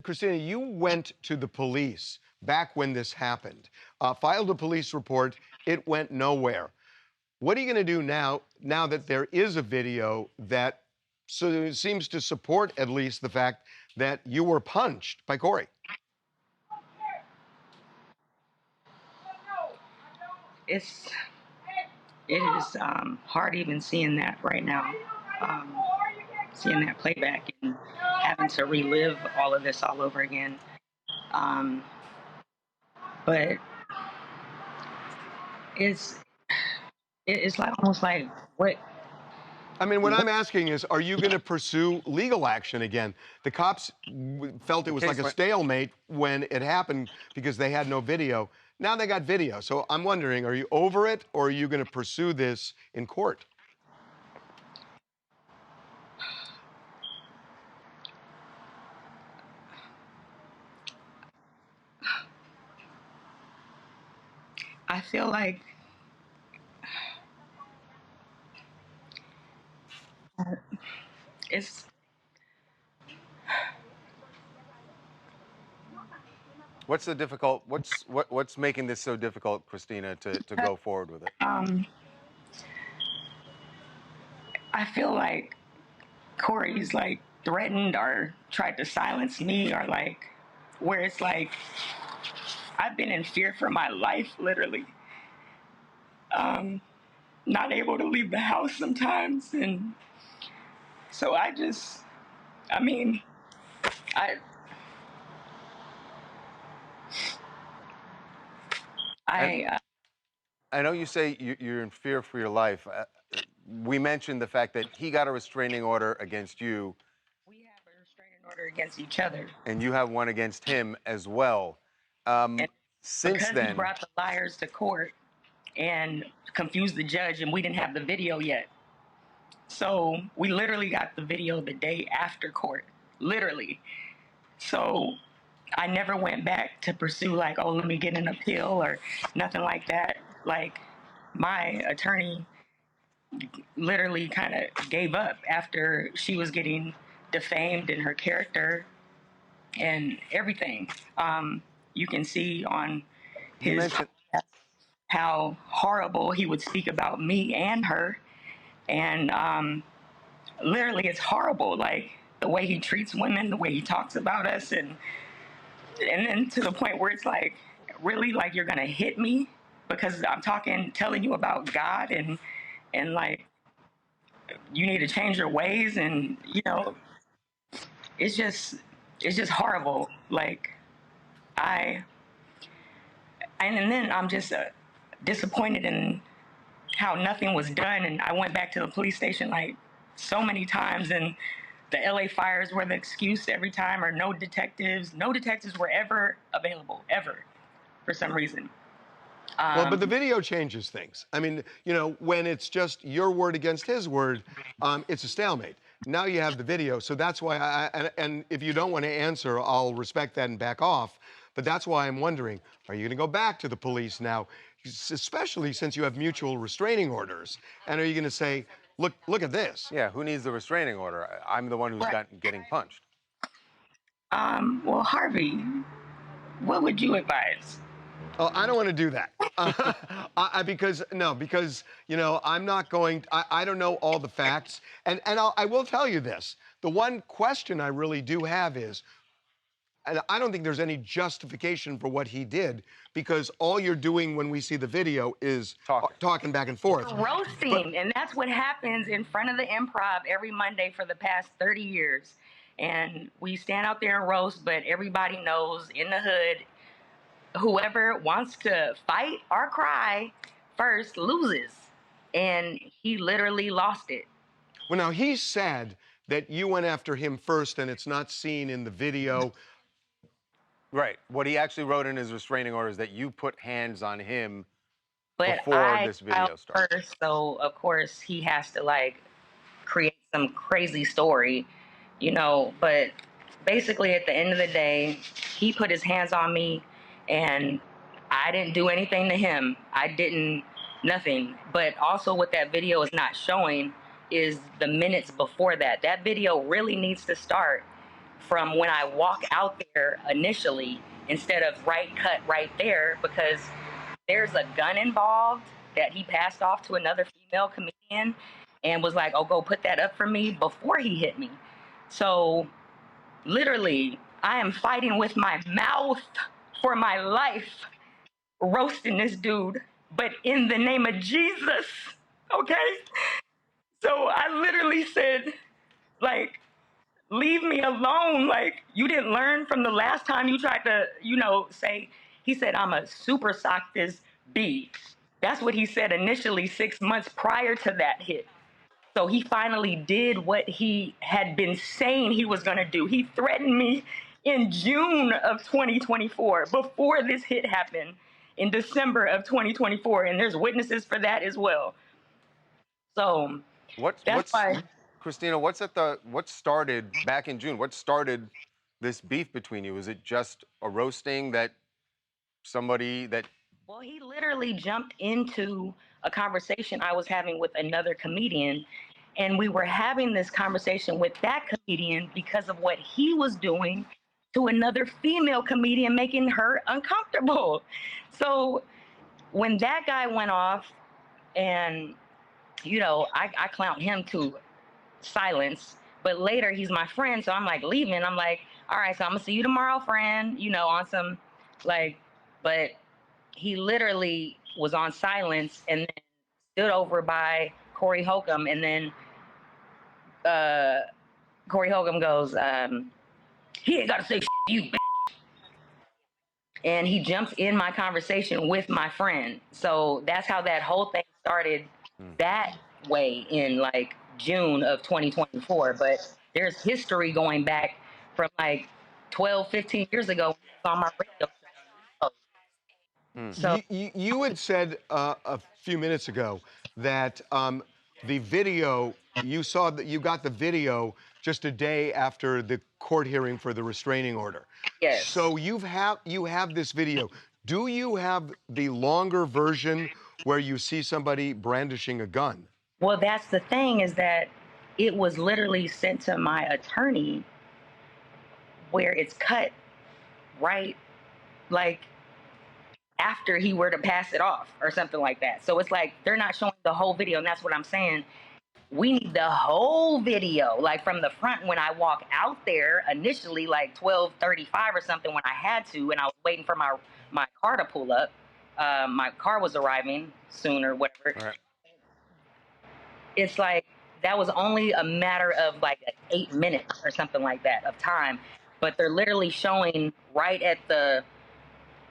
Cristina, you went to the police back when this happened, filed a police report. It went nowhere. What are you going to do now that there is a video that seems to support at least the fact that you were punched by Corey? It is hard even seeing that right now, um, seeing that playback and having to relive all of this all over again. Um, but it's it's like almost like what. I mean, what I'm asking is, are you going to pursue legal action again? The cops felt it was like a stalemate when it happened because they had no video. Now they got video. So I'm wondering, are you over it, or are you going to pursue this in court? I feel like it's What's making this so difficult, Cristina, to go forward with it? I feel like Corey's like threatened or tried to silence me, or like where it's like I've been in fear for my life, literally. Not able to leave the house sometimes, and so I mean, I I I know you say you're in fear for your life. We mentioned the fact that he got a restraining order against you, we have a restraining order against each other, and you have one against him as well. Um, and since because he then, brought the liars to court and confused the judge, and we didn't have the video yet. So we literally got the video the day after court, literally. So I never went back to pursue like, oh, let me get an appeal or nothing like that. Like my attorney literally kind of gave up after she was getting defamed in her character and everything. You can see on you his mentioned how horrible he would speak about me and her, and literally it's horrible. Like the way he treats women, the way he talks about us, and then to the point where it's like, really, like you're gonna hit me because I'm telling you about God, and like you need to change your ways, and it's just it's just horrible. Like I and then I'm just disappointed in how nothing was done, and I went back to the police station like so many times, and the LA fires were the excuse every time, or no detectives. No detectives were ever available, ever, for some reason. Well, but the video changes things. I mean, when it's just your word against his word, it's a stalemate. Now you have the video, so that's why and if you don't want to answer, I'll respect that and back off. But that's why I'm wondering, are you going to go back to the police now, especially since you have mutual restraining orders? And are you going to say, look at this? yeah, who needs the restraining order? I'm the one who's getting punched. Well, Harvey, what would you advise? Oh, I don't want to do that. Because I'm not going. I don't know all the facts, and I will tell you this. The one question I really do have is, and I don't think there's any justification for what he did, because all you're doing when we see the video is talking back and forth. Roasting, and that's what happens in front of the Improv every Monday for the past 30 years. And we stand out there and roast, but everybody knows in the hood, whoever wants to fight or cry first loses. And he literally lost it. Well, now he said that you went after him first, and it's not seen in the video. Right. What he actually wrote in his restraining order is that you put hands on him But before this video started. First, so of course he has to like create some crazy story, But basically, at the end of the day, he put his hands on me, and I didn't do anything to him. I didn't, nothing. But also, what that video is not showing is the minutes before that. That video really needs to start from when I walk out there initially instead of right cut right there, because there's a gun involved that he passed off to another female comedian and was like, oh, go put that up for me before he hit me. So literally, I am fighting with my mouth for my life, roasting this dude, but in the name of Jesus, okay? So I literally said, like, leave me alone. Like, you didn't learn from the last time you tried to, say, he said, I'm a super sock this B. That's what he said initially 6 months prior to that hit. So he finally did what he had been saying he was going to do. He threatened me in June of 2024, before this hit happened in December of 2024. And there's witnesses for that as well. So that's why. Cristina, what started back in June? What started this beef between you? Was it just a roasting that somebody that? Well, he literally jumped into a conversation I was having with another comedian, and we were having this conversation with that comedian because of what he was doing to another female comedian, making her uncomfortable. So when that guy went off, and I clown him to silence, but later he's my friend, so I'm like leaving. I'm like, all right, so I'm gonna see you tomorrow, friend, on some like, but he literally was on silence and then stood over by Corey Holcomb, and then Corey Holcomb goes, he ain't gotta say to you, bitch. And he jumps in my conversation with my friend. So that's how that whole thing started that way in like June of 2024. But there's history going back from like 12, 15 years ago when he was on my radio show. So You had said a few minutes ago that the video, you saw that you got the video just a day after the court hearing for the restraining order. yes. So you have this video. Do you have the longer version where you see somebody brandishing a gun? Well, that's the thing, is that it was literally sent to my attorney where it's cut right, like after he were to pass it off or something like that. So it's like they're not showing the whole video, and that's what I'm saying. We need the whole video, like from the front when I walk out there initially, like 12:35 or something, when I had to, and I was waiting for my car to pull up. My car was arriving soon or whatever. Right. It's like that was only a matter of like 8 minutes or something like that of time, but they're literally showing right at the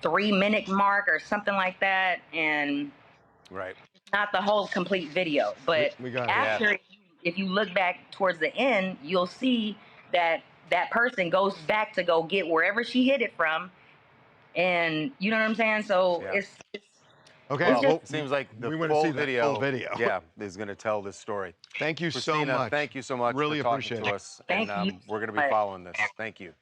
3-minute mark or something like that, and Right. not the whole complete video. But We got it. after, if you look back towards the end, you'll see that that person goes back to go get wherever she hit it from, and you know what I'm saying. So Yeah. it's Okay. Well, Well, it seems like the we wanna full see that video, full video. yeah, is going to tell this story. Thank you so Cristina, much. thank you so much Really for talking appreciate to it. us. Thank and you we're going to so be much. following this. Thank you.